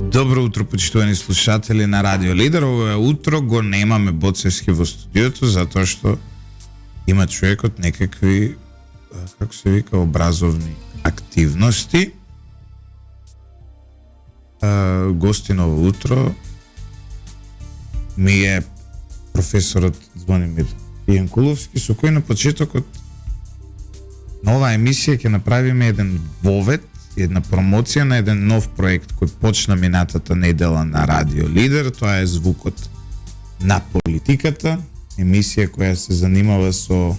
Добро утро, почитувани слушатели на Радио Лидер. Ово утро го немаме Боцевски во студиото, затоа што има човекот некакви, како се вика, образовни активности. Гостиново утро ми е професорот Звонимир Јанкуловски, со кој на почетокот на оваа емисија ќе направиме еден вовед, една промоција на еден нов проект кој почна минатата недела на Радио Лидер. Тоа е Звукот на политиката, емисија која се занимава со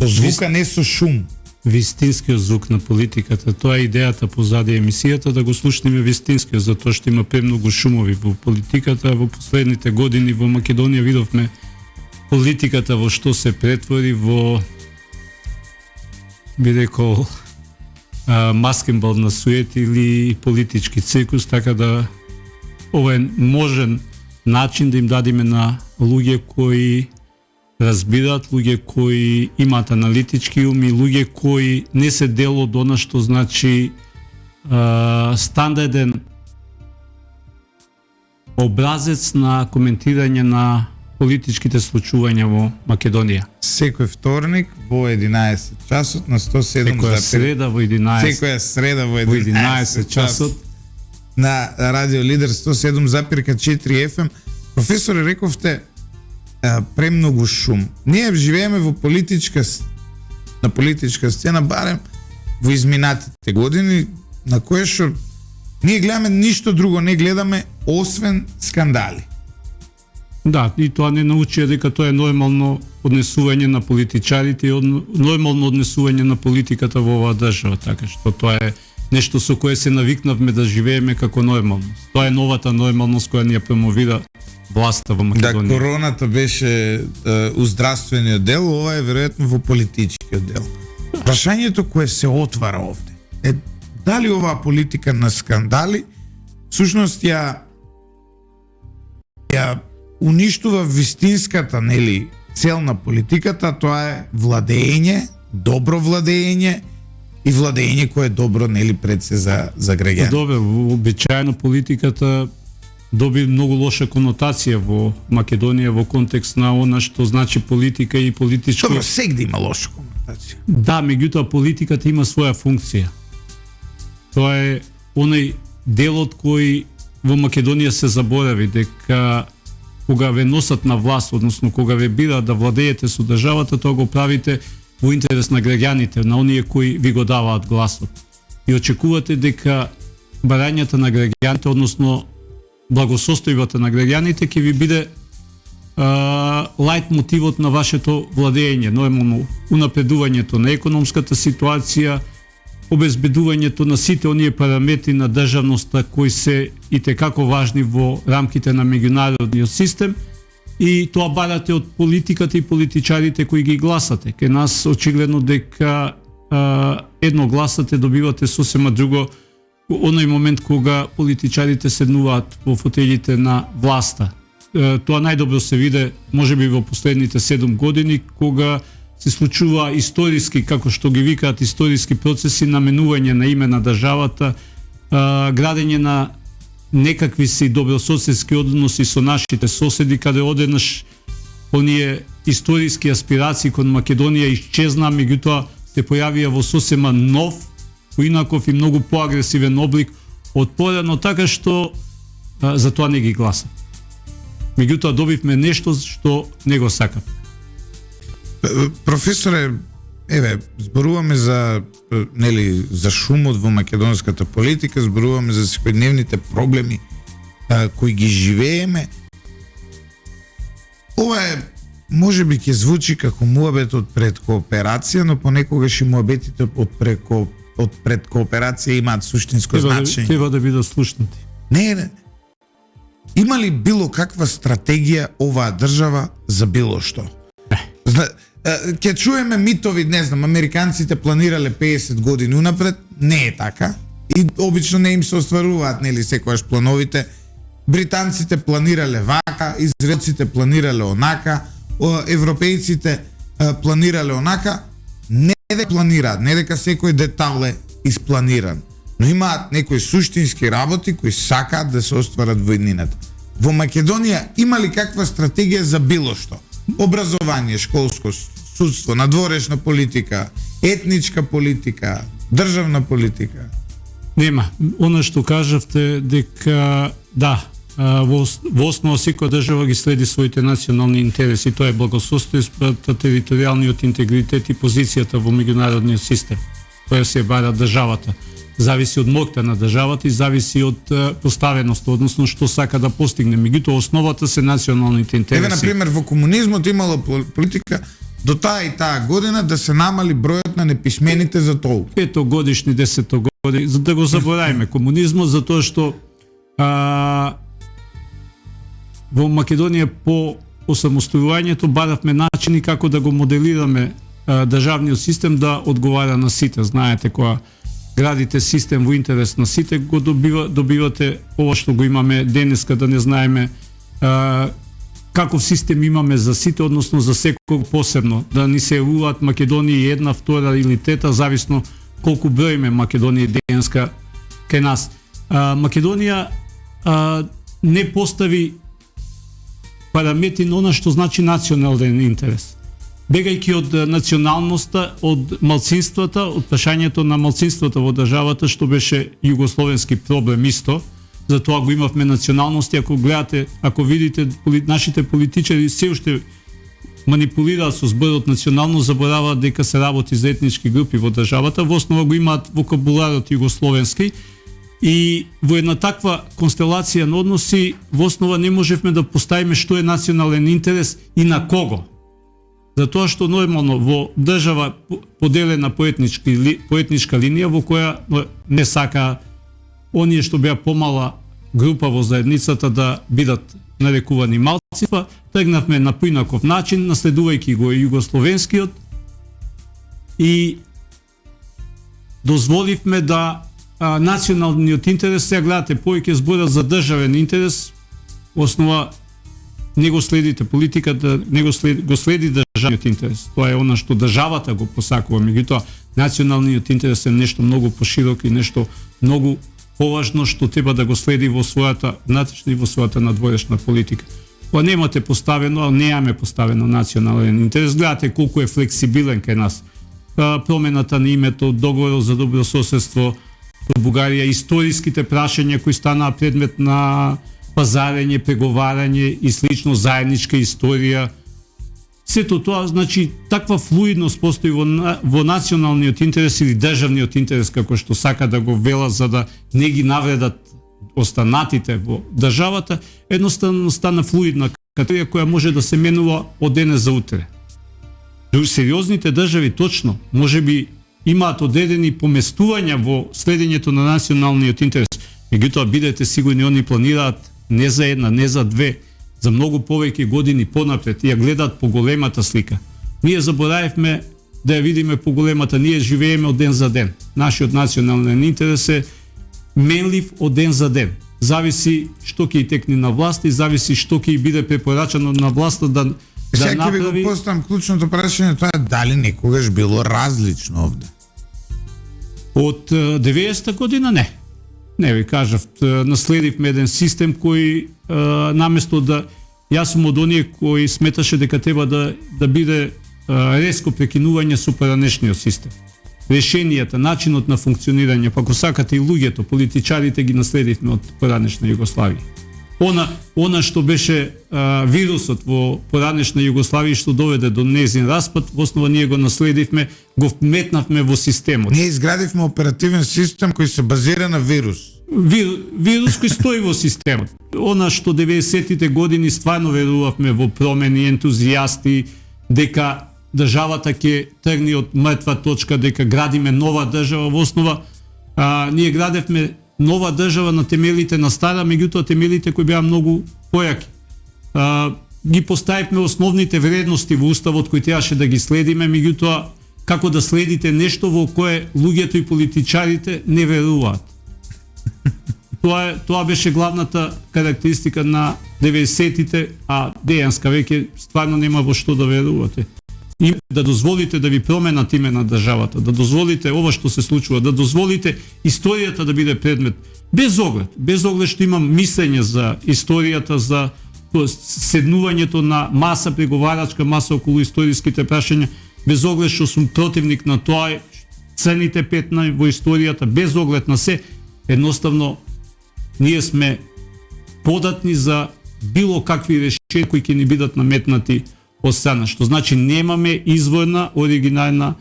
звука, не со шум. Вистинскиот звук на политиката. Тоа е идејата позади емисијата, да го слушнеме вистинскиот, затоа што има премногу шумови во политиката. Во последните години во Македонија видовме политиката во што се претвори, во би рекол маскенбал на сует или политички циркус, така да ова е можен начин да им дадиме на луѓе кои разбираат, луѓе кои имаат аналитички ум и луѓе кои не се дел од она што значи стандарден образец на коментирање на политичките случувања во Македонија. Секој вторник во 11 часот на 107. Секоја среда во 11. Секоја среда во 11 часот на Радио Лидер 107,4 FM. Професоре, рековте премногу шум. Ние живееме во на политичка сцена, барем во изминатите години, на кое што ние гледаме ништо друго, не гледаме освен скандали. Да, и тоа не научија дека тоа е нормално однесување на политичарите и нормално однесување на политиката во оваа држава, така што тоа е нешто со кое се навикнавме да живееме како нормалност. Тоа е новата нормалност која ни ја промовира власта во Македонија. Да, короната беше уздравствениот дел, ова е веројатно во политичкиот дел. Прашањето кое се отвара овде е дали оваа политика на скандали всушност ја уништува вистинската, нели, цел на политиката, тоа е владење, добро владење и владење кое е добро, нели, пред се за граѓани. Добро, обичаено политиката доби многу лоша конотација во Македонија во контекст на она што значи политика и политичко. Добро, сегде има лоша конотација. Да, меѓутоа политиката има своја функција. Тоа е оној делот кој во Македонија се заборави, дека кога ве носат на власт, односно кога ве бираат да владеете со државата, тоа го правите во интерес на граѓаните, на оние кои ви го даваат гласот. И очекувате дека барањата на граѓаните, односно благосостојбата на граѓаните ќе ви биде лајт мотивот на вашето владење, нормално унапредувањето на економската ситуација, обезбедувањето на сите оние параметри на државноста кои се и текако важни во рамките на меѓународниот систем, и тоа барате од политиката и политичарите кои ги гласате. Ке нас очигледно дека едно гласате, добивате сосема друго оној момент кога политичарите седнуваат во фотелите на власта. Тоа најдобро се виде можеби во последните 7 години, кога се случува историски, како што ги викаат, историски процеси на менување на име на државата, градење на некакви си добрососедски односи со нашите соседи, каде одеднаш оние историски аспирации кон Македонија исчезна, меѓутоа се појавија во сосема нов, поинаков и многу поагресивен облик од порано, така што за тоа не ги гласам. Меѓутоа добивме нешто што не го сакав. Професоре, еве, зборуваме за за шумот во македонската политика, зборуваме за секојдневните проблеми кои ги живееме. Ова е, можеби ќе звучи како муабет од пред кооперација, но понекогаш и муабетите од пред кооперација имаат суштинско значење. Треба да бидат слушнати. Не. Има ли било каква стратегија оваа држава за било што? Ќе чуеме митови, не знам, американците планирале 50 години унапред, не е така. И обично не им се остваруваат, нели, секогаш плановите. Британците планирале вака, израелците планирале онака, европејците планирале онака. Не дека планираат, не дека секој детал е испланиран. но имаат некои суштински работи кои сакаат да се остварат во иднината. Во Македонија има ли каква стратегија за било што? Образование, школско, судство, надворешна политика, етничка политика, државна политика? Нема. Она што кажавте дека да, во основа секоја држава ги следи своите национални интереси, тоа е благосостојството, територијалниот интегритет и позицијата во меѓународниот систем. Тоа се бара државата. Зависи од моќта на државата и зависи од поставеноста, односно што сака да постигне. Меѓутоа основата се националните интереси. Еве на пример во комунизмот имало политика до таа и таа година да се намали бројот на неписмените за толку. 5 годишни, 10 години, за да го заборавиме комунизмот, затоа што во Македонија по осамостојувањето баравме начини како да го моделираме државниот систем да одговара на сите. Знаете, кога градите систем во интерес на сите, го добивате ова што го имаме денеска, да не знаеме каков систем имаме за сите, односно за секој посебно, да ни се явуваат Македонија една, втора или трета, зависно колку броиме Македонија денеска кај нас. Македонија не постави параметри на она што значи национален интерес. Бегајќи од националноста, од малцинствата, од прашањето на малцинствата во државата, што беше југословенски проблем исто, затоа го имавме националности. Ако гледате, ако видите, нашите политичари се уште манипулираат со зборот национално, забораваат дека се работи за етнички групи во државата, во основа го имаат вокабуларот југословенски и во една таква констелација на односи во основа не можевме да поставиме што е национален интерес и на кого. Затоа што нормално во држава поделена по етничка линија во која не сака оние што беа помала група во заедницата да бидат нарекувани малцинства, тргнавме на поинаков начин, наследувајќи го југословенскиот и дозволивме да националниот интерес, сега гледате повеќе зборат за државен интерес, основа не го следите политиката, го следи државниот интерес. Тоа е она што државата го посакува, меѓутоа националниот интерес е нешто многу пошироко и нешто многу поважно што треба да го следи во својата внатрешна и во својата надворешна политика. Кога немате поставено, немаме поставено национален интерес, гледате колку е флексибилен кај нас. Промената на името, договорот за добрососедство во Бугарија, историските прашања кои станаа предмет на пазарење, преговарање и слично, заедничка историја. Сето тоа, значи, таква флуидност постои во националниот интерес или државниот интерес, како што сака да го вела, за да не ги навредат останатите во државата, едноставно стана флуидна категорија која може да се менува од денес за утре. Сериозните држави точно, можеби имаат одредени поместувања во следењето на националниот интерес. Меѓутоа, бидете сигурни, они планираат не за една, не за две, за многу повеќе години понапред и ја гледаат по големата слика. Ние заборавивме да ја видиме по големата, ние живееме од ден за ден. Нашиот национален интерес е менлив од ден за ден. Зависи што ќе и текне на власт и зависи што ќе и биде препорачано на власта да сега ќе ви направи. го поставам клучното прашање, тоа е дали некогаш било различно овде? Од 90-та година не. Не ви кажав, наследивме еден систем кој наместо да јас сум од оние кои сметаше дека треба да биде резко прекинување со поранешниот систем. Решенијата, начинот на функционирање, па ако сакате и луѓето, политичарите ги наследивме од поранешна Југославија. Она што беше вирусот во поранешна Југославија што доведе до незин распад, во основа ние го наследивме, го вметнавме во системот. Ние изградивме оперативен систем кој се базира на вирус. Вирус кој стои во системот. Она што 90-тите години стварно верувавме во промени, ентузијасти, дека државата ќе тргне од мртва точка, дека градиме нова држава, во основа ние градевме нова држава на темелите на стара, меѓутоа темелите кои беа многу појаки. Ги поставивме основните вредности во уставот кои требаше да ги следиме, меѓутоа како да следите нешто во кое луѓето и политичарите не веруваат. Тоа беше главната карактеристика на 90-тите, а дејанска веќе стварно нема во што да верувате. и да дозволите да ви променат име на државата, да дозволите ова што се случува, да дозволите историјата да биде предмет без оглед што имам мислење за историјата, за седнувањето на маса, преговарачка маса околу историските прашања, без оглед што сум противник на тоа, црните петна во историјата, без оглед на се, едноставно ние сме податни за било какви решенија кои ќе ни бидат наметнати од страна, што значи немаме изворна, оригинална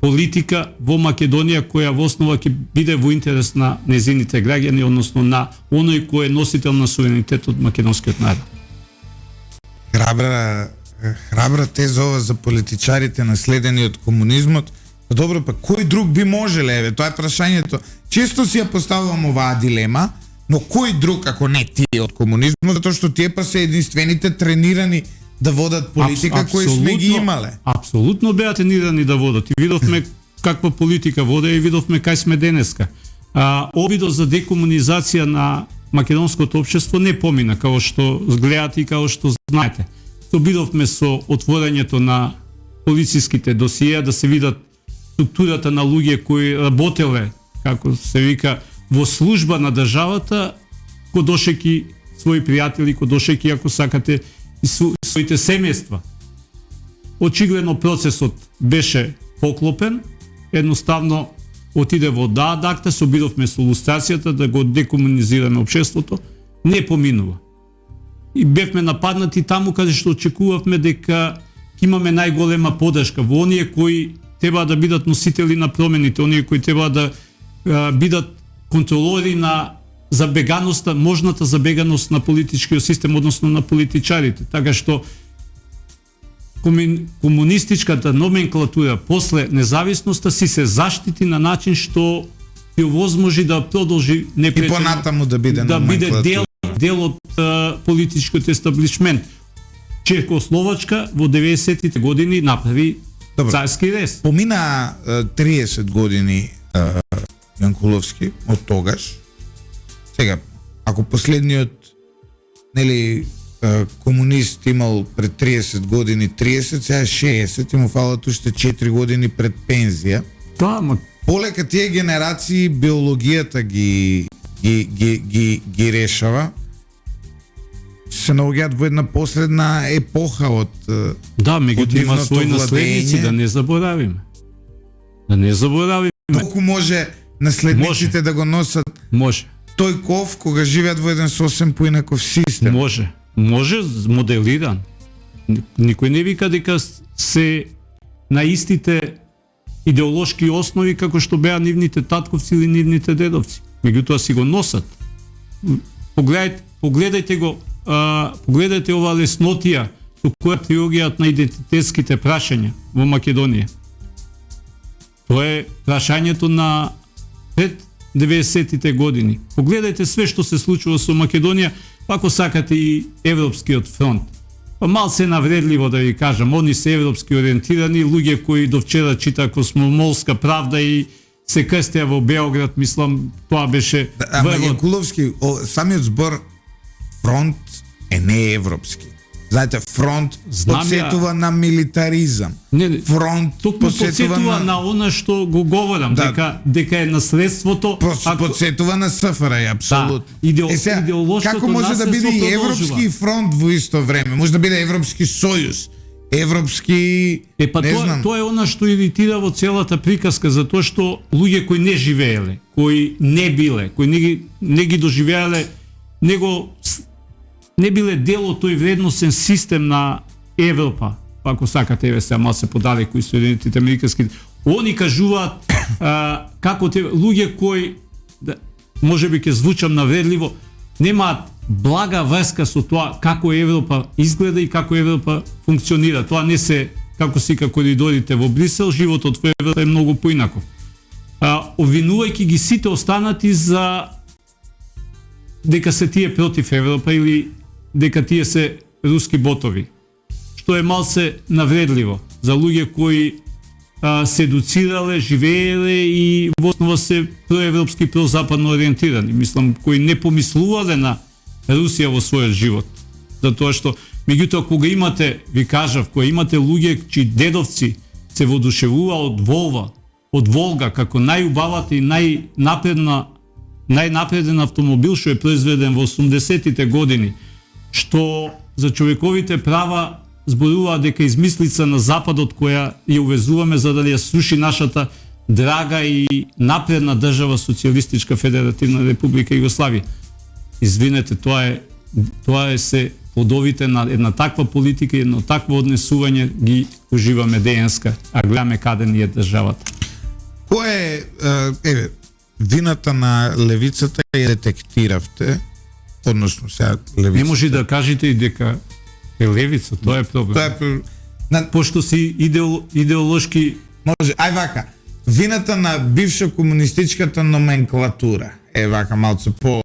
политика во Македонија која во основа ќе биде во интерес на незините граѓани, односно на оној кој е носител на суверенитет од македонскиот народ. Храбра теза ова за политичарите наследени од комунизмот. Добро, па кој друг би можеле, еве, тоа е прашањето. Често си ја поставувам оваа дилема, но кој друг ако не тие од комунизмот, затоа што тие па се единствените тренирани да водат политика кои сме ги имале. Апсолутно беа тренирани да водат. И видовме каква политика воде и видовме кај сме денеска. Обидот за декомунизација на македонското општество не помина, како што гледате и како што знаете. Обидовме со отворањето на полициските досиеа да се видат структурата на луѓе кои работеле, како се вика, во служба на државата, кодошеки своји пријатели, кодошеки, ако сакате, и своите семејства. Очигледно процесот беше поклопен, едноставно отиде во акта, се обидовме со лустрацијата да го декомунизираме општеството, не поминува. И бевме нападнати таму каде што очекувавме дека имаме најголема подршка во оние кои треба да бидат носители на промените, оние кои треба да бидат контролори на забеганоста, можната забеганост на политичкиот систем, односно на политичарите. Така што комунистичката номенклатура после независноста си се заштити на начин што ќе овозможи да продолжи непречено и понатаму да биде дел од политичкиот естаблишмент. Чехословачка во 90-тите години направи царски рез. Помина 30 години Јанкуловски од тогаш. Сега, ако последниот комунист имал пред 30 години 30, сега 60 и му фалат уште 4 години пред пензија. Полека тие генерации биологијата ги решава. Се наоѓаат во една последна епоха од меѓутоа има своји наследници, да не заборавиме. Колку може наследниците да го носат тој ков кога живеат во еден сосем поинаков систем? Може моделиран. Никој не вика дека се на истите идеолошки основи како што беа нивните татковци или нивните дедовци. Меѓутоа си го носат. Погледајте оваа леснотија со која приоѓаат на идентитетските прашања во Македонија. Тоа е прашањето на пред 90-тите години. Погледајте све што се случува со Македонија, ако сакате и Европскиот фронт. Малце навредливо да ви кажам, они се европски ориентирани, луѓе кои до вчера читаа Комсомолска правда и се крстеа во Београд, мислам, тоа беше... Ама Јанкуловски, самиот збор фронт е не европски. Знаете, фронт подсетува на милитаризам. Фронт подсетува на она што го говорам, дека е наследството... Подсетува на СФРЈ, апсолутно. Како може да биде и европски фронт во исто време? Може да биде Европски сојуз, европски... не знам. Тоа е она што иритира во целата приказка, затоа што луѓе кои не живееле, кои не биле, кои не ги доживеале, не биле дел од тој вредносен систем на Европа, ако сакате, еве сега малце подалеку и Соединетите американски. Они кажуваат како луѓе кои, можеби ќе звучам навредливо, немаат блага врска со тоа како Европа изгледа и како Европа функционира. Тоа не се како сика коридорите во Брисел, животот во Европа е многу поинаков. Обвинувајќи ги сите останати за дека се тие против Европа или дека тие се руски ботови, што е малце навредливо за луѓе кои се едуцирале, живееле и во основа се проевропски, прозападно ориентирани. Мислам, кои не помислувале на Русија во својот живот. Затоа што Меѓутоа, кога имате, ви кажав, кога имате луѓе чии дедовци се воодушевува од Волга како најубавата и најнапреден автомобил што е произведен во 80-тите години, што за човековите права зборува дека измислица на Западот која ја увезуваме за да ја сруши нашата драга и напредна држава Социјалистичка Федеративна Република Југославија. Извинете, тоа е се плодовите на една таква политика и едно такво однесување ги уживаме денеска, а гледаме каде ни е државата. Кој е вината на левицата ја детектиравте, односно сега левицата? Не може да кажете и дека е левица, тоа е проблем. Пошто си идеолошки... Може, ај вака, вината на бивша комунистичката номенклатура, вака малце по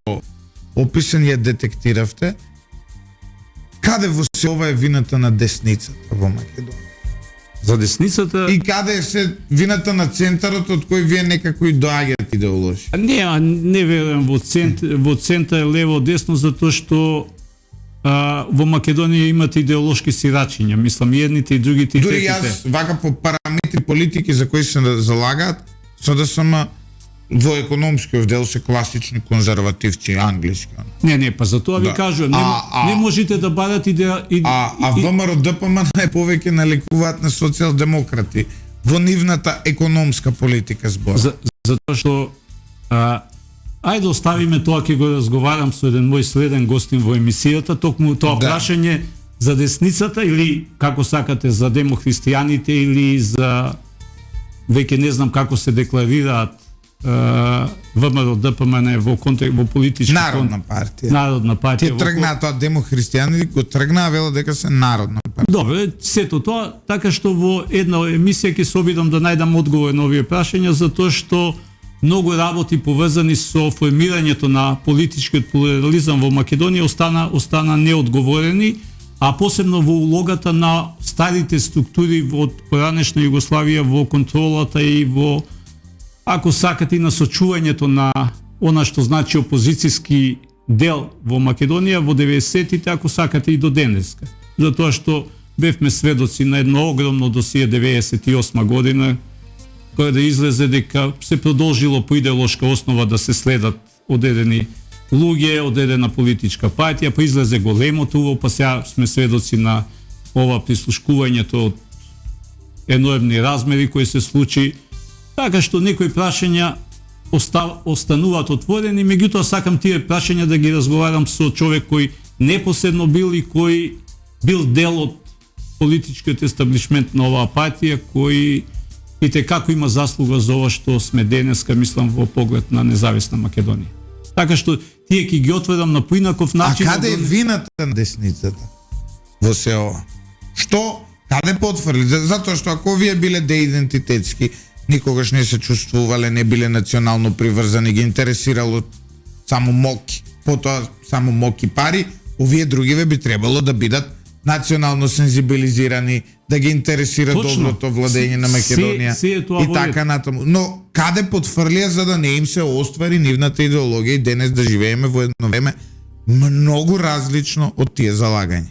описен ја детектиравте, каде во се ова е вината на десницата во Македонија? За десницата... И каде е се вината на центарот од кој вие некако и доаѓате идеолоши? Не верувам во центар лево десно, затоа што во Македонија имате идеолошки сирачиња, мислам и едните и другите и третите. Дури јас вака по параметри политики за кои се залагаат, со да сам во економскиот дел се класични конзервативци англиски. Не, па за тоа ви кажувам, не можете да барате А ВМРО ДПМН е повеќе наликуваат на социјалдемократи во нивната економска политика збор. Затоа што ајде оставиме тоа, ќе го разговарам со еден мој следен гостин во емисијата, токму тоа прашање за десницата или како сакате за демохристијаните или за веќе не знам како се декларираат ВМРО ДПМН во политички Народна партија. Народна партија. Тие тргнаа тоа демохристијани, го тргнаа вела дека се народна партија. Добре, сето тоа, така што во една емисија ќе се обидам да најдам одговор на овие прашања, затоа што многу работи поврзани со формирањето на политичкиот плурализам во Македонија остана неодговорени, а посебно во улогата на старите структури од поранешна Југославија во контролата и во, ако сакате, и на сочувањето на она што значи опозицијски дел во Македонија во 90-тите, ако сакате и до денеска. Затоа што бевме сведоци на едно огромно досие 98 година, кој да излезе дека се продолжило по идеолошка основа да се следат одредени луѓе, одредена политичка партија, па излезе големото уво, па сега сме сведоци на ова прислушкувањето од енормни размери кои се случи, така што некои прашања остануваат отворени, меѓутоа сакам тие прашања да ги разговарам со човек кој непосредно бил и кој бил дел од политичкиот естаблишмент на оваа партија, кој и како има заслуга за ова што сме денеска, мислам, во поглед на независна Македонија. Така што тие ќе ги отворам на поинаков начин. А каде е вината на десницата во се ова? Што? Каде потврди? Затоа што ако вие биле деидентитетски, никогаш не се чувствувале, не биле национално приврзани, ги интересирало само моки, потоа само моки пари, овие другиве би требало да бидат национално сензибилизирани, да ги интересира доброто владење на Македонија и така натаму. Но каде потфрлија за да не им се оствари нивната идеологија и денес да живееме во едно време многу различно од тие залагања?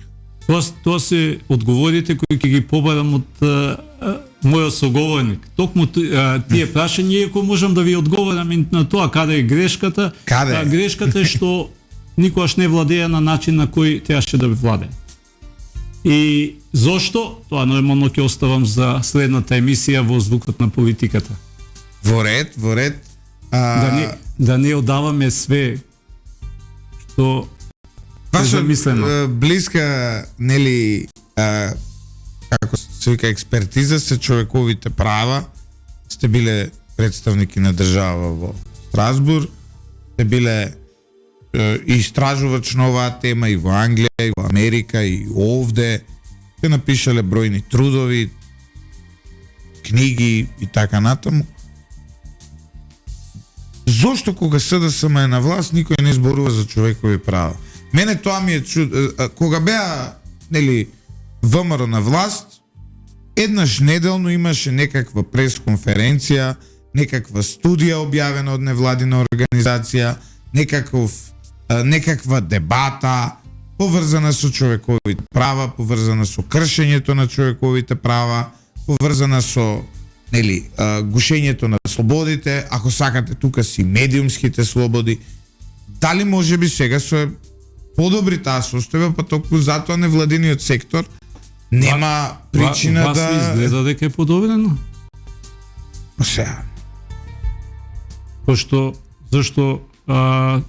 Тоа се одговорите кои ќе ги побарам од мојот соговорник. Токму тие прашања, иако можам да ви одговорам и на тоа каде е грешката. Каде? Грешката е што никогаш не владеа на начин на кој требаше да владее. И зошто? Тоа нормално ќе оставам за следната емисија во Звукот на политиката. Во ред. Да не одаваме све што е замислено. Блиска, нели, како се вика, експертиза се човековите права, сте биле представники на држава во Страсбург, сте биле истражувач на оваа тема и во Англија, и во Америка, и овде. Те напишале бројни трудови, книги и така натаму. Зошто кога СДСМ е на власт никој не зборува за човекови права? Мене тоа ми е кога беа, нели, ВМРО на власт, еднаш неделно имаше некаква пресконференција, некаква студија објавена од невладина организација, некаква дебата поврзана со човековите права, поврзана со кршењето на човековите права, поврзана со гушењето на слободите, ако сакате тука си медиумските слободи. Дали може би сега со подобри таа состојба, па толку затоа невладиниот сектор нема причина вас ли изгледа дека е подобрено? Па сега. Зашто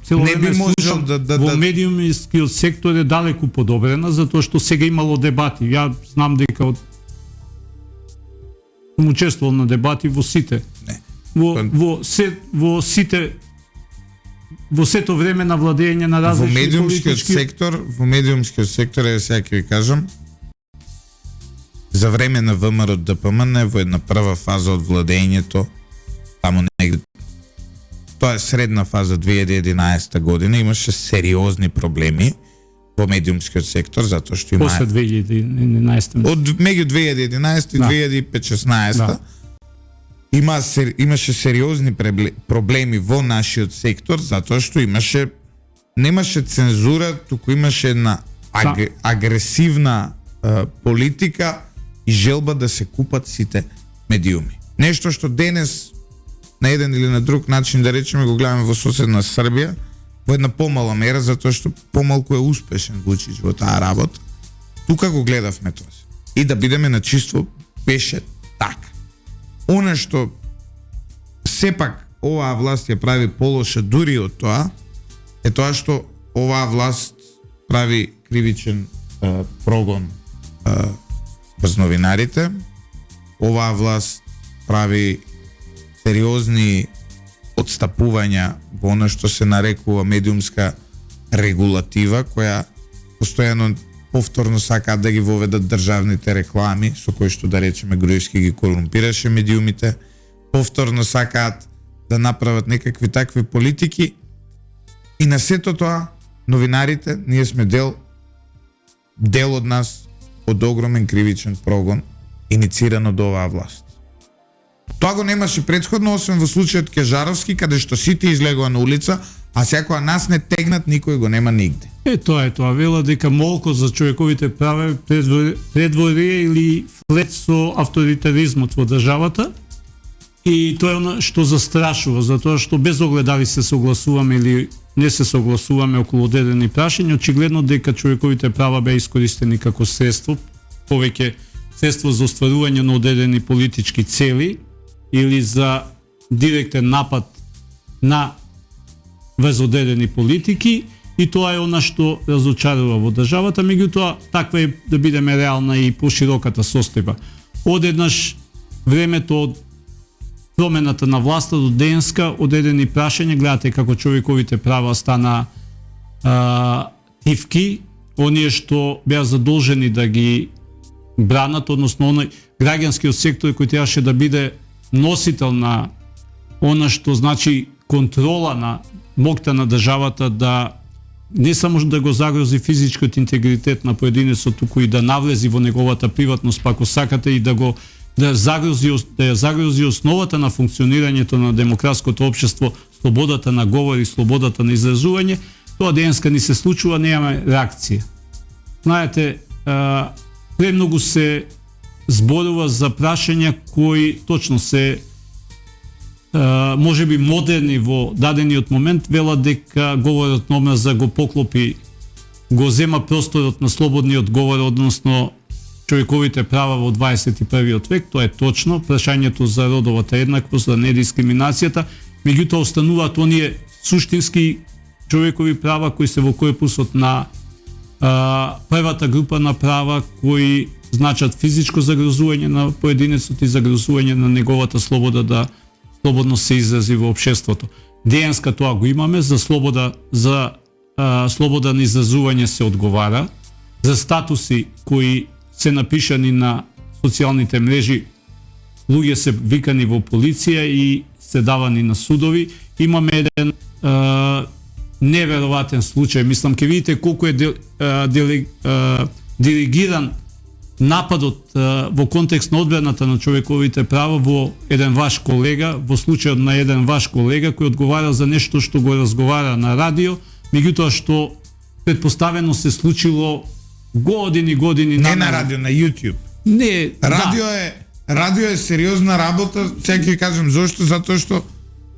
цело Не би време можел слушам да во медиумскиот сектор е далеку подобрена, затоа што сега имало дебати. Ја знам дека сум учествувал на дебати во сите. Не. Во сето време на владење на различни политички... Во медиумскиот сектор, сега ќе ви кажам, за време на ВМРО ДПМН во една прва фаза од владењето, таму негде, тоа е средна фаза 2011 година, имаше сериозни проблеми во медиумскиот сектор, затоа што има... После 2011. Од меѓу 2011 и 2016 Да. Имаше сериозни проблеми во нашиот сектор, затоа што немаше цензура, туку имаше една агресивна политика и желба да се купат сите медиуми. Нешто што денес на еден или на друг начин, да речеме, го гледаме во соседна Србија, во една помала мера, затоа што помалку е успешен Вучич во таа работа. Тука го гледавме тоа. И да бидеме на чисто, беше така. Она што сепак оваа власт ја прави полоша дури од тоа, е тоа што оваа власт прави кривичен прогон врз новинарите. Оваа власт прави сериозни отстапувања во она што се нарекува медиумска регулатива, која постојано повторно сакаат да ги воведат државните реклами, со кои што, да речеме, Груевски ги корумпираше медиумите, повторно сакаат да направат некакви такви политики, и на сето тоа новинарите, ние сме дел од нас, од огромен кривичен прогон инициран од оваа власт. Тоа го немаше претходно, освен во случајот Кежаровски, каде што сите излегува на улица, а секоја нас не тегнат, никој го нема нигде. Тоа вела дека молко за човековите права предворие или флет со авторитаризмот во државата, и тоа е она што застрашува, затоа што без оглед дали се согласуваме или не се согласуваме околу одредени прашања, очигледно дека човековите права беа искористени како средство, повеќе средство за остварување на одредени политички цели или за директен напад на одредени политики, и тоа е она што разочарува во државата. Меѓутоа, таква е, да бидеме реална, и пошироката состојба. Одеднаш времето од промената на власта до денеска, одредени прашања, гледате како човековите права стана тивки, оние што беа задолжени да ги бранат, односно оној граѓанскиот сектор кој требаше да биде носител на она што значи контрола на моќта на државата, да не само да го загрози физичкиот интегритет на поединецот, туку и да навлези во неговата приватност, па ако сакате и да ја загрози основата на функционирањето на демократското општество, слободата на говор и слободата на изразување, тоа денеска ни се случува, немаме реакција. Знаете, премногу се зборува за прашања кои точно се може би модерни во дадениот момент, вела дека говорот на омраза го поклопи, го зема просторот на слободниот говор, односно човековите права во 21. век. Тоа е точно, прашањето за родовата еднаквост, за недискриминацијата, меѓутоа остануваат оние суштински човекови права кои се во корпусот на првата група на права, кои значат физичко загрозување на поединецот и загрозување на неговата слобода да слободно се изрази во општеството. Денеска тоа го имаме, за слобода на изразување се одговара, за статуси кои се напишани на социјалните мрежи, луѓе се викани во полиција и се давани на судови. Имаме еден неверојатен случај, мислам, ке видите колку е диригиран нападот во контекст на одбраната на човековите права во еден ваш колега, во случајот на еден ваш колега кој одговара за нешто што го разговара на радио, меѓутоа што предпоставено се случило години Не на наназад. радио, на YouTube. Не, Радио е сериозна работа, сега ќе кажем зошто, затоа што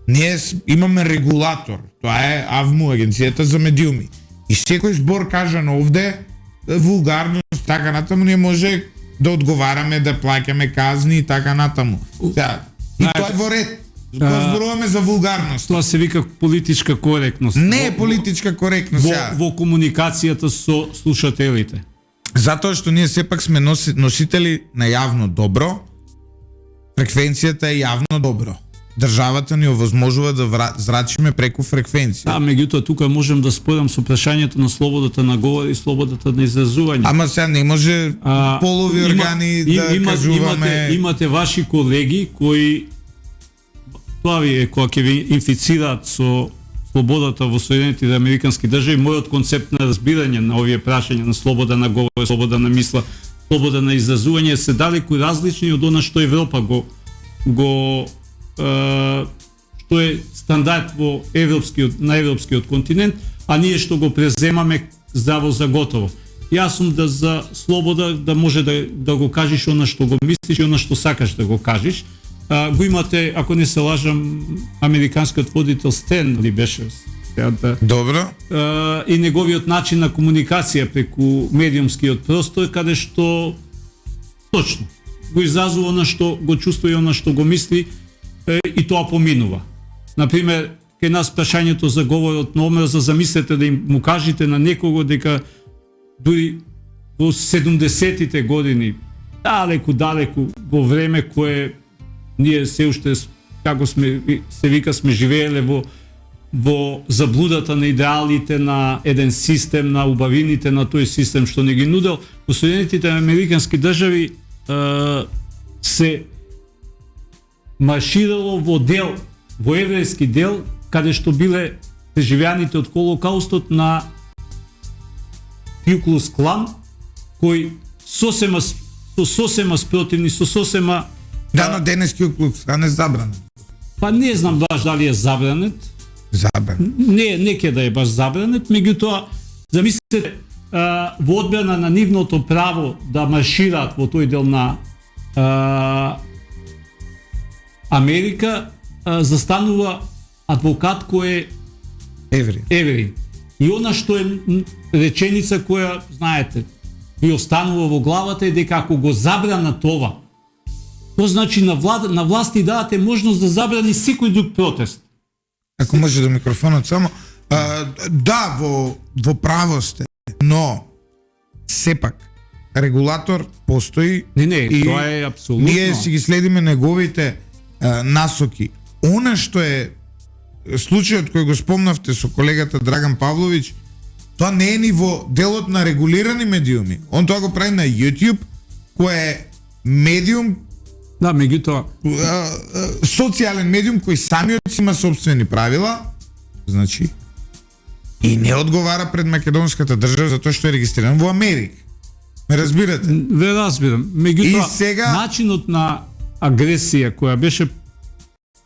ние имаме регулатор. Тоа е АВМУ, Агенцијата за медиуми. И секој збор кажан овде, вулгарност, така натаму, ние може да одговараме, да плаќаме казни и така натаму. Сега, и тоа е во ред. Кога зборуваме за вулгарност. Тоа се вика политичка коректност. Не е политичка коректност. сега. Во комуникацијата со слушателите. Затоа што ние сепак сме носители на јавно добро, фреквенцијата е јавно добро. Државата ни овозможува да зрачиме преку фреквенција. Да, меѓутоа тука можем да спорам со прашањето на слободата на говор и слободата на изразување. Ама сега не може полови органи да кажуваме... Имате ваши колеги кои тоа ви е кога ќе ви инфицираат со слободата во Соединетите Американски држави, мојот концепт на разбирање на овие прашања на слобода на говор, слобода на мисла, слобода на изразување се далеку различни од она што Европа што е стандард во на европскиот континент, а ние што го преземаме здраво за готово. Јас сум да за слобода да може да го кажеш она што го мислиш и она што сакаш да го кажеш. Го имате, ако не се лажам, американскиот водител Стен ли беше? Добро. И неговиот начин на комуникација преку медиумскиот простор, каде што точно го изразува она што го чувствува и она што го мисли, и тоа поминува. Например, кај нас прашањето за говорот на омраза, замислете да им му кажете на некого дека дури во 70-тите години, далеку во време кое ние се уште, како сме се вика, сме живееле во заблудата на идеалите на еден систем, на убавините на тој систем што не ги нудел, во Соединетите Американски држави се марширало во дел, во еврејски дел, каде што биле преживеаните од Холокаустот на Куклус Клан, кој сосема спротивни, сосема... Да, но денес Куклус Клан е забранет. Па не знам баш дали е забранет. Забранет. Не ке да е баш забранет, меѓутоа, замислете, во одбрана на нивното право да маршираат во тој дел на Америка, застанува адвокат кој е евреин. И она што е реченица која, знаете, ви останува во главата е дека ако го забрана тоа, тоа значи на власти давате можност да забрани секој друг протест. Ако може до микрофонот само. Да, во право сте, но сепак регулатор постои. Не, тоа е апсолутно. Ние си ги следиме неговите насоки. Она што е случајот кој го спомнавте со колегата Драган Павлович, тоа не е ни во делот на регулирани медиуми. Он тоа го прави на YouTube, кој е медиум, да, меѓутоа социјален медиум кој самиот си има собствени правила, значи, и не одговара пред македонската држава затоа што е регистриран во Америка. Ме разбирате? Ве разбирам. Меѓутоа, сега... начинот на агресија која беше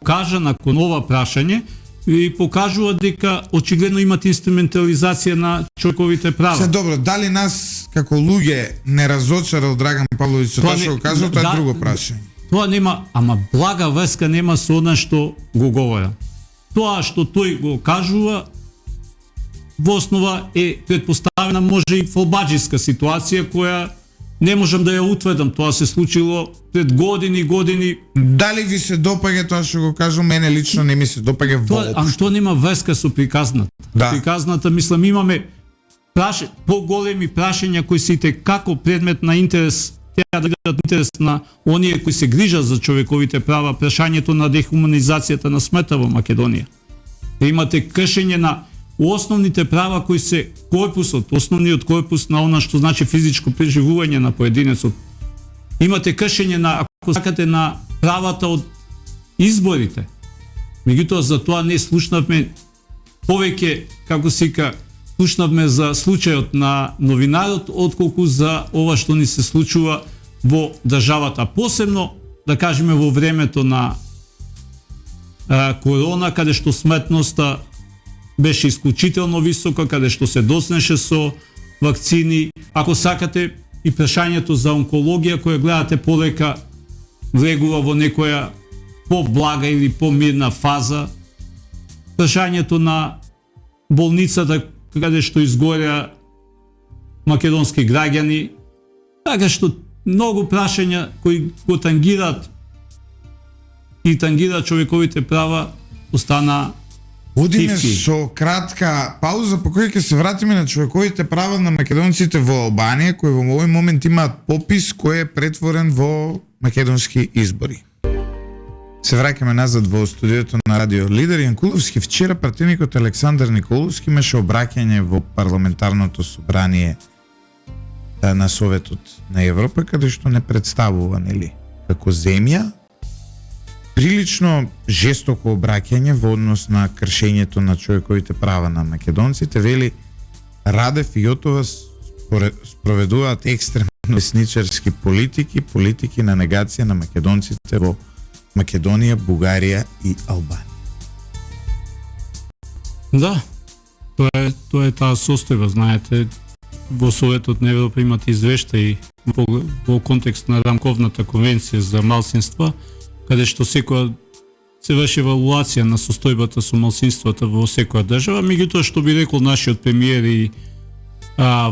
покажана кон ова прашање и покажува дека очигледно имат инструментализација на човековите права. Се добро, дали нас како луѓе не разочарал Драган Павлович со тоа што го кажал, тоа е друго прашање. Тоа нема, ама блага врска нема со она што го говорам. Тоа што тој го кажува во основа е предпоставена може и фолбаџиска ситуација која не можам да ја утврдам. Тоа се случило пред години. Дали ви се допаѓа тоа што го кажам? Мене лично не ми се допаѓа воопшто. Ама тоа нема врска со приказната. Да. Приказната, мислам, имаме поголеми прашања кои се како предмет на интерес, треба да бидат интерес на оние кои се грижат за човековите права, прашањето на дехуманизацијата на смртта во Македонија. Имате кршење на основните права кои се корпусот, основниот корпус на она што значи физичко преживување на поединецот. Имате кршење на, ако сакате, на правата од изборите. Меѓутоа за тоа не слушнавме повеќе, како се вика, слушнавме за случајот на новинарот отколку за ова што ни се случува во државата, посебно да кажеме во времето на корона, каде што смртноста беше исклучително висока, каде што се доснеше со вакцини. Ако сакате, и прашањето за онкологија, која гледате полека влегува во некоја поблага или помирна фаза. Прашањето на болницата, каде што изгоря македонски граѓани, така што многу прашања кои го тангираат и тангираат човековите права остана Одиме тивки. со кратка пауза по која ќе се вратиме на човековите права на македонците во Албанија, кои во овој момент имаат попис кој е претворен во македонски избори. Се враќаме назад во студиото на Радио Лидер. Јанкуловски, вчера пратеникот Александар Николовски имаше обраќање во парламентарното собрание на Советот на Европа, каде што не представува, нели, како земја, прилично жестоко обраќање во однос на кршењето на човековите права на македонците. Вели, Радев и Јотова спроведуваат екстремно десничарски политики на негација на македонците во Македонија, Бугарија и Албанија. Да, тоа е таа состојба, знаете, во Советот на Европа имате извештаи во контекст на рамковната конвенција за малцинства, каде што секоја се врши евалуација на состојбата со малцинствата во секоја држава. Меѓутоа, што би рекол нашиот премиер и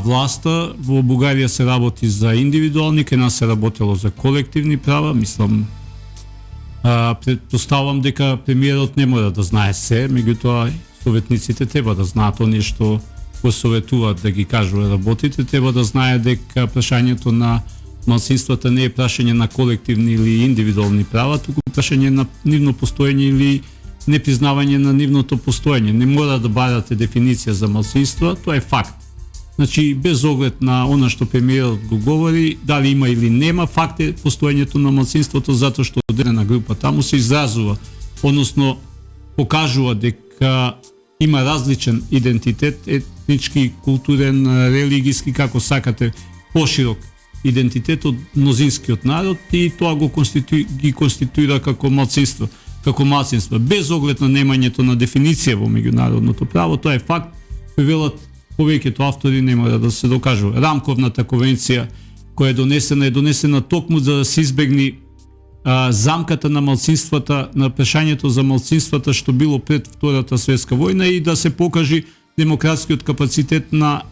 власта, во Бугарија се работи за индивидуални, кај нас се работело за колективни права. Мислам, предпоставам дека премиерот не мора да знае се, меѓутоа советниците треба да знаат оние што го советуваат да ги кажува работите, треба да знае дека прашањето на малцинствата не е прашање на колективни или индивидуални права, туку прашање на нивно постоење или непризнавање на нивното постоење. Не мора да барате дефиниција за малцинства, тоа е факт. Значи, без оглед на она што премиерот го говори, дали има или нема, факт е постоењето на малцинството, затоа што одредена група таму се изразува, односно покажува дека има различен идентитет, етнички, културен, религиски, како сакате, поширок идентитет од мнозинскиот народ, и тоа ги конституира како малцинство, без оглед на немањето на дефиниција во меѓународното право. Тоа е факт, кој велат повеќето автори, не мора да се докажува. Рамковната конвенција која е донесена токму за да се избегни замката на малцинствата, на прашањето за малцинствата што било пред Втората светска војна, и да се покажи демократскиот капацитет на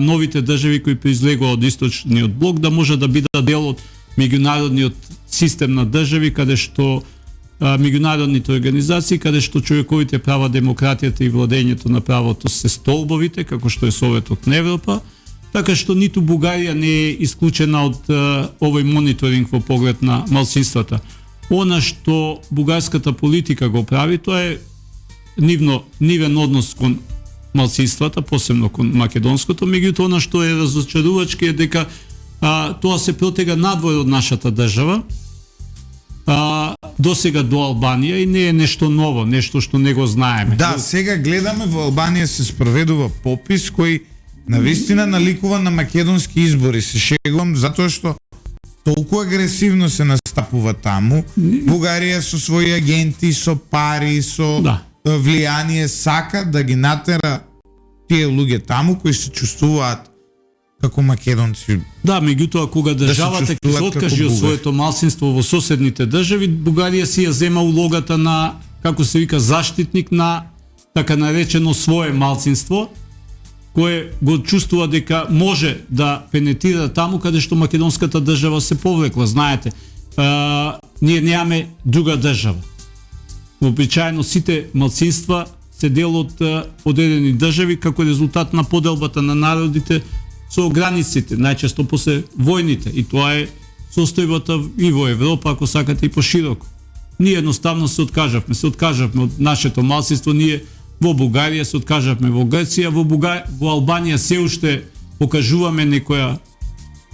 новите држави кои произлегува од источниот блок, да може да бидат дел од меѓународниот систем на држави, каде што меѓународните организации, каде што човековите права, демократијата и владењето на правото се столбовите, како што е Советот на Европа, така што ниту Бугарија не е исклучена од овој мониторинг во поглед на малцинствата. Она што бугарската политика го прави, тоа е нивен однос кон малцинствата, посебно кон македонското, меѓутоа она што е разочарувачки е дека тоа се протега надвор од нашата држава, досега до Албанија, и не е нешто ново, нешто што не го знаеме. Да, сега гледаме во Албанија се спроведува попис кој навистина наликува на македонски избори. Се шегувам затоа што толку агресивно се настапува таму. Бугарија со своји агенти, со пари, со влијание сака да ги натера тие луѓе таму кои се чувствуваат како македонци. Да, меѓутоа кога државата ќе се откажи од своето малцинство во соседните држави, Бугарија си ја зема улогата на, како се вика, заштитник на така наречено свое малцинство, кое го чувствува дека може да пенетрира таму каде што македонската држава се повлекла. Знаете, ние немаме друга држава. Обичаено сите малцинства се дел од одредени држави како резултат на поделбата на народите со границите, најчесто после војните, и тоа е состојбата и во Европа, ако сакате, и пошироко. Ние едноставно се откажавме од нашето малцинство, ние во Бугарија се откажавме, во Грција, во Албанија се уште покажуваме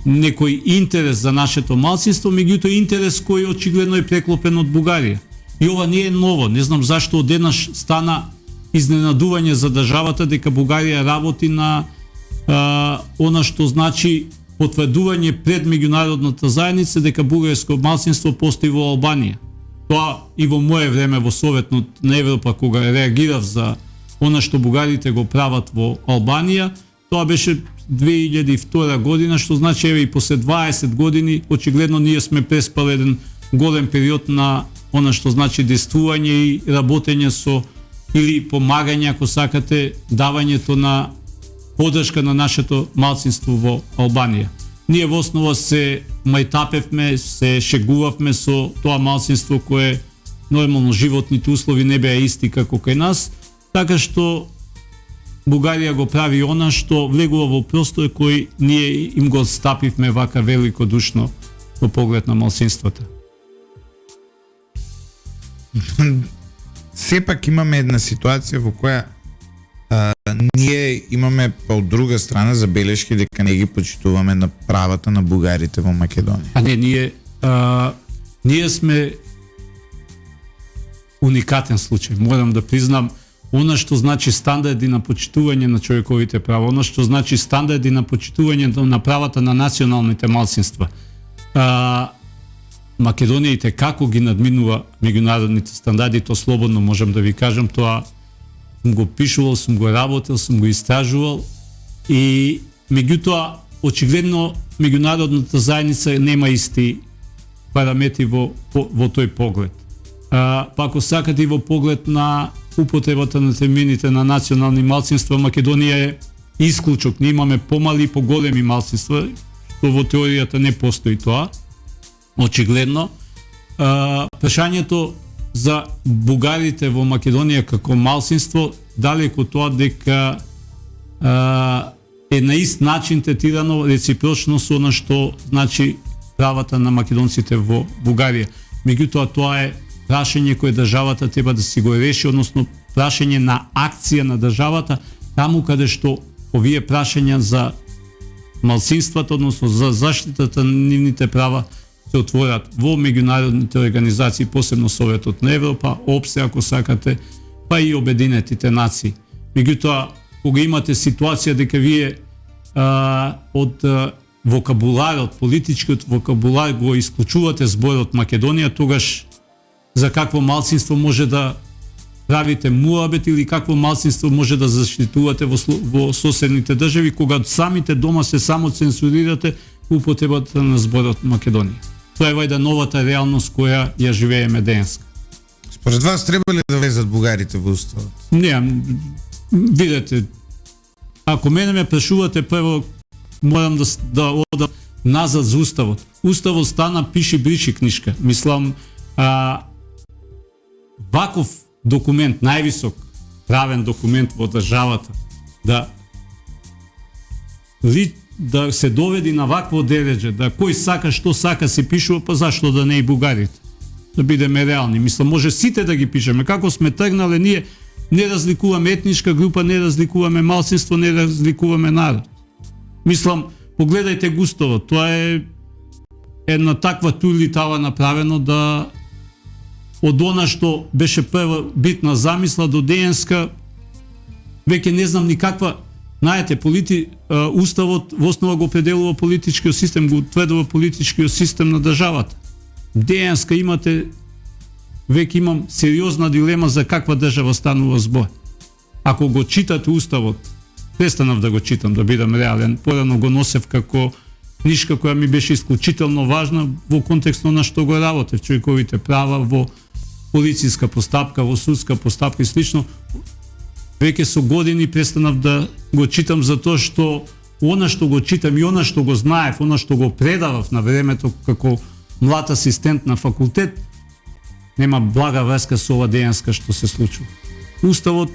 некој интерес за нашето малцинство, меѓутоа интерес кој очигледно е преклопен од Бугарија. И ова не е ново, не знам зашто одеднаш стана изненадување за државата дека Бугарија работи на она што значи потврдување пред меѓународната заедница дека бугарско малцинство постои во Албанија. Тоа и во мое време во Советот на Европа, кога реагирав за она што бугарите го прават во Албанија. Тоа беше 2002 година, што значи еве и после 20 години очигледно ние сме преспали еден голем период на она што значи действување и работење со или помагање, ако сакате, давањето на поддршка на нашето малцинство во Албанија. Ние во основа се мајтапевме, се шегувавме со тоа малцинство кое нормално животните услови не беа исти како кај нас, така што Бугарија го прави она што влегува во простор кој ние им го стапивме вака великодушно во поглед на малцинствата. Сепак имаме една ситуација во која ние имаме од друга страна забелешки дека не ги почитуваме на правата на бугарите во Македонија. А не, ние сме уникатен случај. Морам да признам, она што значи стандарди на почитување на човековите права, она што значи стандарди на почитување на правата на националните малцинства. Македонија и како ги надминува меѓународните стандарди, то слободно можам да ви кажам, тоа сум го пишувал, сум го работел, сум го истражувал и меѓутоа очигледно меѓународната заедница нема исти параметри во тој поглед. Па ако сакате и во поглед на употребата на термините на национални малцинства, Македонија е исклучок. Ние имаме помали и поголеми малцинства, што во теоријата не постои тоа. Очигледно, прашањето за бугарите во Македонија како малцинство, далеку тоа дека е на ист начин третирано реципрочно со она што значи правата на македонците во Бугарија. Меѓутоа тоа е прашање кое државата треба да си го реши, односно прашање на акција на државата, таму каде што овие прашања за малцинствата, односно за заштитата на нивните права се отворат во меѓународните организации, посебно Советот на Европа, ОПСЕ, ако сакате, па и Обединетите нации. Меѓутоа, кога имате ситуација дека вие од вокабуларот, политичкиот вокабулар го исклучувате зборот Македонија, тогаш за какво малцинство може да правите муабет или какво малцинство може да заштитувате во соседните држави, кога самите дома се само цензурирате употребата на зборот Македонија. Тоа е вајда новата реалност која ја живееме денеска. Според вас треба ли да влезат бугарите во уставот? Не, видете, ако мене ме прашувате, прво морам да одам назад за уставот. Уставот стана пиши бриши книшка. Мислам, ваков документ, највисок правен документ во државата, да се доведи на вакво дереđe, да кој сака што сака се пишува, па зашто да не и бугарите? Да бидеме реални. Мислам, може сите да ги пишеме. Како сме тргнале, ние не разликуваме етничка група, не разликуваме малцинство, не разликуваме народ. Мислам, погледајте Густово, тоа е една таква турлитава направено да од она што беше прва битна замисла до денеска, веќе не знам никаква. Знаете, уставот во основа го определува политичкиот систем, го утврдува политичкиот систем на државата. Денеска веќе имам сериозна дилема за каква држава станува збор. Ако го читате уставот, престанав да го читам, да бидам реален, порано го носев како книшка која ми беше исклучително важна во контекстот на што го работев, човековите права, во полициска постапка, во судска постапка и слично. Веќе со години престанав да го читам затоа што она што го читам и она што го знаев, она што го предавав на времето како млад асистент на факултет, нема блага врска со ова денеска што се случува. Уставот,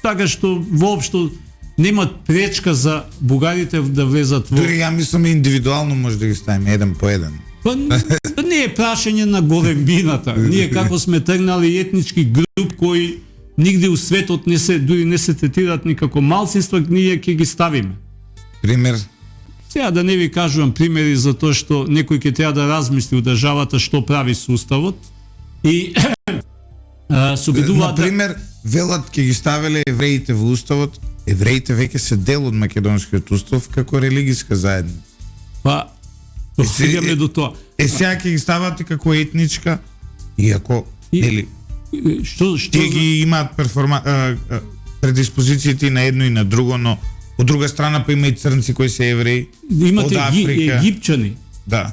така што воопшто нема пречка за бугарите да влезат во... Дури ја мислам индивидуално може да ги ставиме еден по еден. Па не е прашање на големината. Ние како сме тргнали етнички груп кои нигде у светот дури не се третираат ни како малцинства, ние ќе ги ставиме. Пример? Сега да не ви кажувам примери за тоа што некој ќе треба да размисли у државата што прави со уставот и се обидуваат. Например, велат ќе ги ставеле евреите во уставот. Евреите веќе се дел од македонскиот устав како религиска заедница. Па стигаме до тоа. Сега ќе ги ставате како етничка, иако нели што тие ги имаат предиспозициите и на едно и на друго, но од друга страна па има и црнци кои се евреи Имате од Африка. египчани. Да.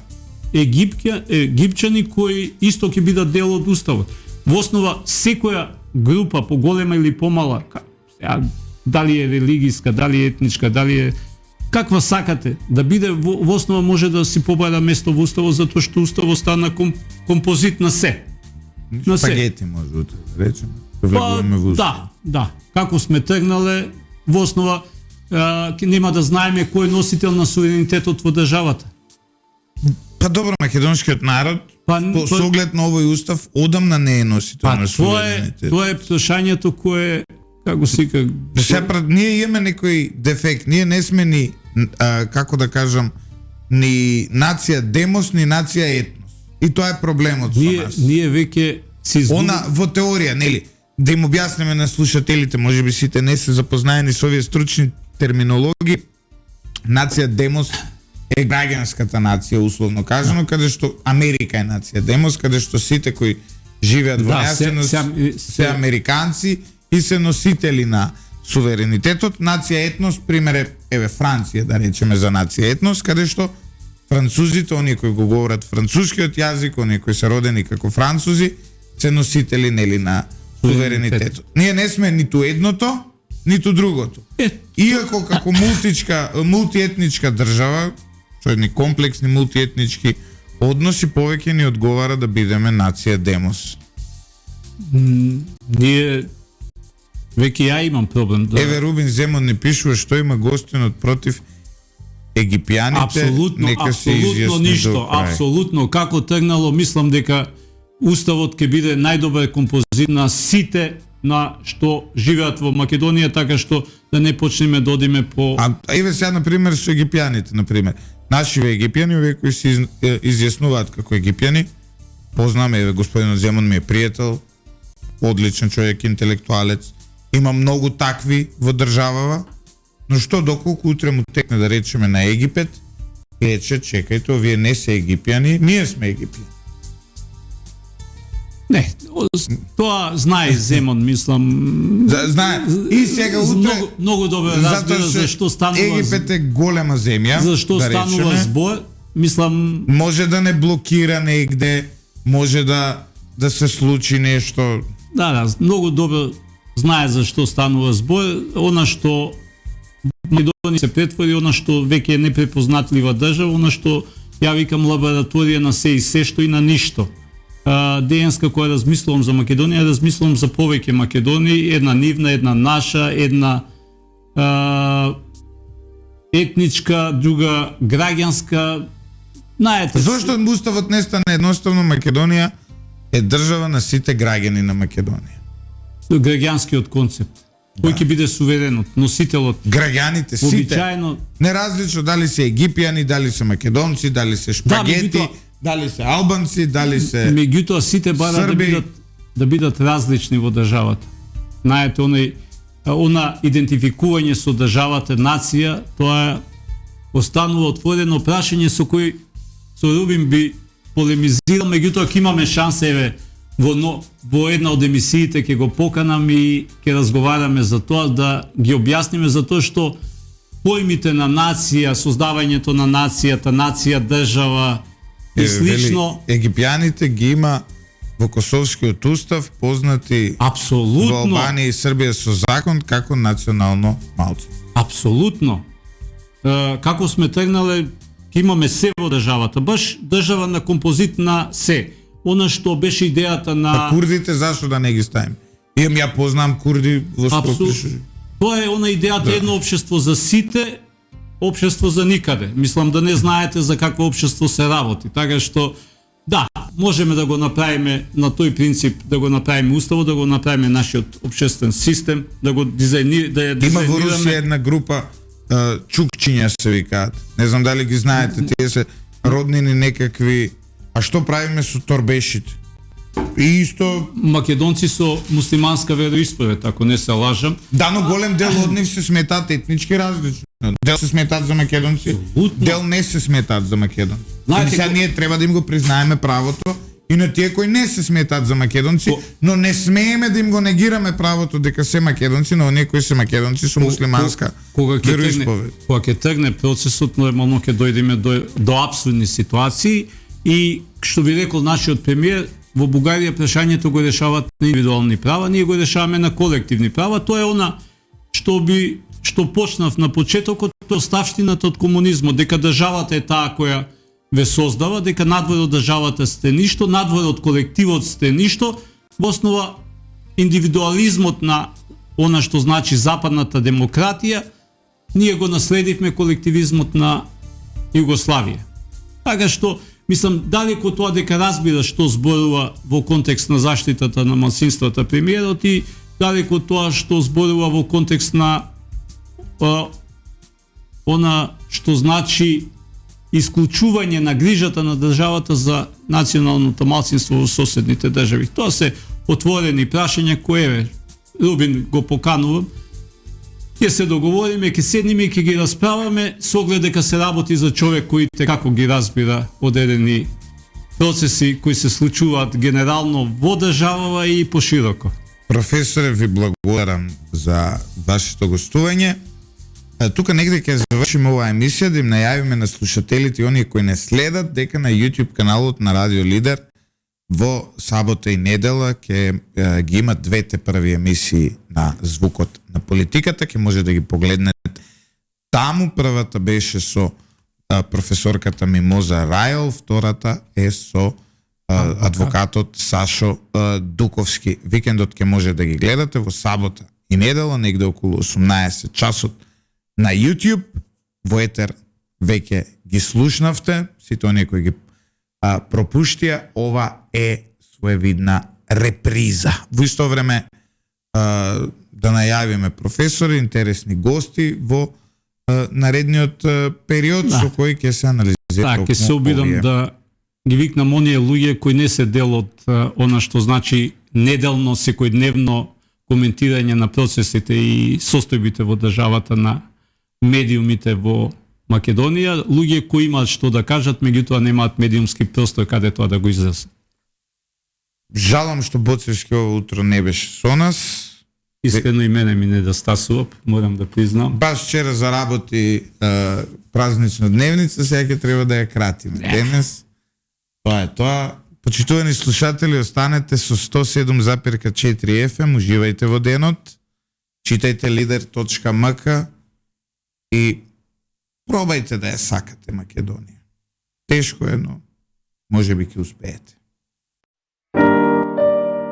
Египчани кои исто ќе бидат дел од уставот. Во основа секоја група, поголема или помала, дали е религиска, дали е етничка, дали е каква сакате, да биде во основа може да си побара место во уставот затоа што уставот стана композит на се. На се. Спагети може да речеме. Влегуваме во устав. Да. Како сме тргнале, во основа нема да знаеме кој е носител на суверенитетот во државата. Па добро, македонскиот народ со оглед на овој устав одамна не е носител на суверенитет. Тоа е прашањето кое како сика ние имаме некој дефект. Ние не сме ни како да кажам ни нација демос, ни нација етнос. И тоа е проблемот со нас. Ние веќе си Она во теорија, нели, да им објасниме на слушателите, можеби сите не се запознаени со овие стручни терминологии. Нација демос е граѓанската нација, условно кажано, каде што Америка е нација демос, каде што сите кои живеат во неа се американци и се носители на суверенитетот. Нација етнос, пример е, еве Франција, да речеме за нација етнос, каде што французите, оние кои го говорат францускиот јазик, оние кои се родени како французи, се носители нели на суверенитетот. Ние не сме ниту едното, ниту другото. Иако како мултиетничка држава, со едни комплексни мултиетнички односи, повеќе ни одговара да бидеме нација демос. Ние веќе ја имам проблем да... Еве Рубин Земон не пишува што има гостинот против египјаните, нека се изјасни ништо, до крај. апсолутно, како тргнало, мислам дека уставот ќе биде најдобар композит на сите на што живеат во Македонија, така што да не почнеме да одиме по... Еве сега, например, со египјаните, например. Нашиве египјани, овие кои се изјаснуваат како египјани, познаме, еве, господинот Земон ми е пријател, одличен човек, интелектуалец, има многу такви во државава, но што доколку утре му текне да речеме на Египет, рече, чекајте, овие не се египјани, ние сме египјани. Не, тоа знае Земон, мислам. Знае. И сега утре многу добро разбира за што станува. Египет е голема земја. За што да станува речеме, збор, мислам. Може да не блокира негде, може да се случи нешто. Да, многу добро знае за што станува збор, она што Македонија се претвори, она што веќе е непрепознатлива држава, она што ја викам лабораторија на се и се што и на ништо. Денеска кога размислувам за Македонија, размислувам за повеќе Македонија, една нивна, една наша, една етничка, друга граѓанска. Знаете. Зошто уставот не стане едноставно Македонија е држава на сите граѓани на Македонија? Граѓанскиот концепт. Кој ќе биде суверенот, носителот? Граѓаните, сите. Обичајно. Неразлично дали се египјани, дали се македонци, дали се шпагети, дали се албанци, дали се меѓутоа сите бара да бидат различни во државата. Знаете, она идентификување со државата, нација, тоа останува отворено прашање со кој со Рубин би полемизирал, меѓутоа ќе имаме шанса, еве, во една од емисиите ќе го поканам и ќе разговараме за тоа, да ги објасниме за тоа што поимите на нација, создавањето на нацијата, нација, држава и слично. Египјаните ги има во Косовскиот устав познати апсолутно во Албанија и Србија со закон како национално малцинство. Апсолутно. Како сме тргнале, имаме се во државата, баш држава на композит на се. Она што беше идејата на... курдите, зашто да не ги ставим? Ја познам курди во Скопје. Тоа е она идејата, едно општество за сите, општество за никаде. Мислам да не знаете за какво општество се работи. Така што, да, можеме да го направиме на тој принцип, да го направиме уставо, да го направиме нашиот општествен систем, да го дизајнираме. Има во Русија една група чукчиња се викаат. Не знам дали ги знаете, тие се роднини некакви. А што правиме со торбешите? И исто македонци со муслиманска вероисповед, ако не се лажам. Да, но голем дел од нив се сметаат етнички различно. Дел се сметаат за македонци, дел не се сметаат за македонци. Сега ние треба да им го признаеме правото и на тие кои не се сметаат за македонци, но не смееме да им го негираме правото дека се македонци, но оние кои се македонци со муслиманска вероисповед. Кога ќе тргне процесот, нормално ќе дојдеме до апсурдни ситуации и што би рекол нашиот премиер, во Бугарија прашањето го решават на индивидуални права, ние го решаваме на колективни права. Тоа е она што почнав на почетокот, оставштината од комунизмот, дека државата е таа која ве создава, дека надвор од државата сте ништо, надвор од колективот сте ништо, во основа индивидуализмот на она што значи западната демократија, ние го наследивме колективизмот на Југославија. Така што, мислам, далеко тоа дека разбира што зборува во контекст на заштитата на малцинствата премиерот и далеко тоа што зборува во контекст на она што значи исклучување на грижата на државата за националното малцинство во соседните држави. Тоа се отворени прашања кои Рубин го поканувам. Ќе се договориме, ќе седниме и ќе ги расправаме со оглед дека се работи за човек кој како ги разбира одредени процеси кои се случуваат генерално во државава и пошироко. Професоре, ви благодарам за вашето гостување. Тука негде ќе завршиме оваа емисија, да им најавиме на слушателите и оние кои не следат дека на YouTube каналот на Радио Лидер во сабота и недела ќе ги имат двете први емисии на Звукот на политиката, ќе може да ги погледнете. Таму првата беше со професорката Мимоза Рајол, втората е со адвокатот Сашо Дуковски. Викендот ќе може да ги гледате во сабота и недела, негде околу 18 часот на YouTube. Во етер веќе ги слушнавте, сите оние кои ги пропуштија, ова е своевидна реприза. Во исто време да најавиме професори, интересни гости во наредниот период, со кој ќе се анализира. Ќе се обидам да ги викнам оние луѓе кои не се дел од она што значи неделно, секојдневно коментирање на процесите и состојбите во државата на медиумите во Македонија, луѓе кои имаат што да кажат, меѓутоа немаат медиумски простор каде тоа да го изразат. Жалам што Боцевски ово утро не беше со нас. Искрено и мене ми недостасува, морам да признам. Баш вчера заработи празнична дневница, сега ќе треба да ја кратиме. Денес тоа е тоа. Почитувани слушатели, останете со 107,4 FM, уживајте во денот, читајте lider.mk и пробајте да ја сакате Македонија. Тешко е, но може би ќе успеете.